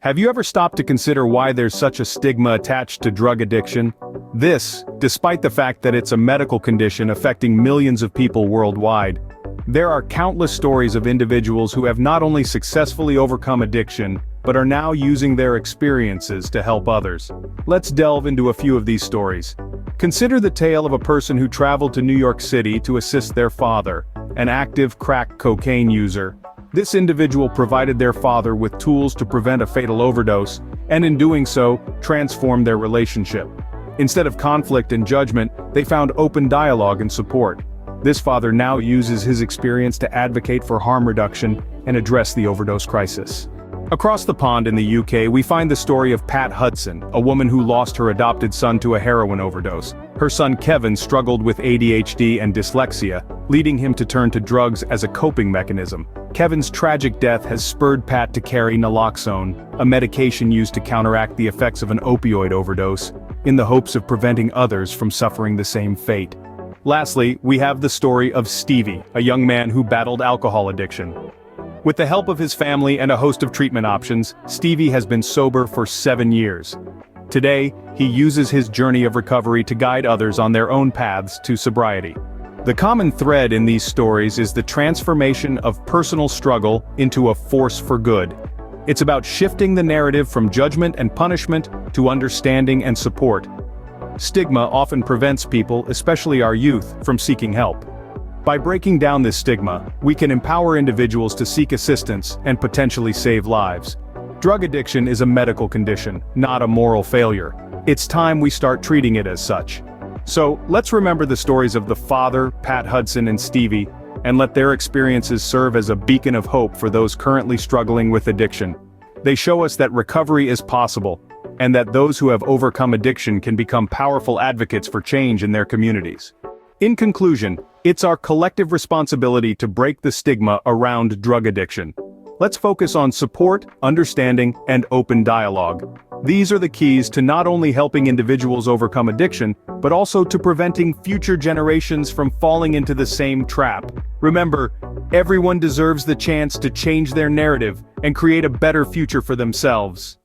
Have you ever stopped to consider why there's such a stigma attached to drug addiction? This, despite the fact that it's a medical condition affecting millions of people worldwide. There are countless stories of individuals who have not only successfully overcome addiction, but are now using their experiences to help others. Let's delve into a few of these stories. Consider the tale of a person who traveled to New York City to assist their father, an active crack cocaine user. This individual provided their father with tools to prevent a fatal overdose, and in doing so, transformed their relationship. Instead of conflict and judgment, they found open dialogue and support. This father now uses his experience to advocate for harm reduction and address the overdose crisis. Across the pond in the UK, we find the story of Pat Hudson, a woman who lost her adopted son to a heroin overdose. Her son Kevin struggled with ADHD and dyslexia, leading him to turn to drugs as a coping mechanism. Kevin's tragic death has spurred Pat to carry naloxone, a medication used to counteract the effects of an opioid overdose, in the hopes of preventing others from suffering the same fate. Lastly, we have the story of Stevie, a young man who battled alcohol addiction. With the help of his family and a host of treatment options, Stevie has been sober for 7 years. Today, he uses his journey of recovery to guide others on their own paths to sobriety. The common thread in these stories is the transformation of personal struggle into a force for good. It's about shifting the narrative from judgment and punishment to understanding and support. Stigma often prevents people, especially our youth, from seeking help. By breaking down this stigma, we can empower individuals to seek assistance and potentially save lives. Drug addiction is a medical condition, not a moral failure. It's time we start treating it as such. So, let's remember the stories of the father, Pat Hudson and Stevie, and let their experiences serve as a beacon of hope for those currently struggling with addiction. They show us that recovery is possible, and that those who have overcome addiction can become powerful advocates for change in their communities. In conclusion, it's our collective responsibility to break the stigma around drug addiction. Let's focus on support, understanding, and open dialogue. These are the keys to not only helping individuals overcome addiction, but also to preventing future generations from falling into the same trap. Remember, everyone deserves the chance to change their narrative and create a better future for themselves.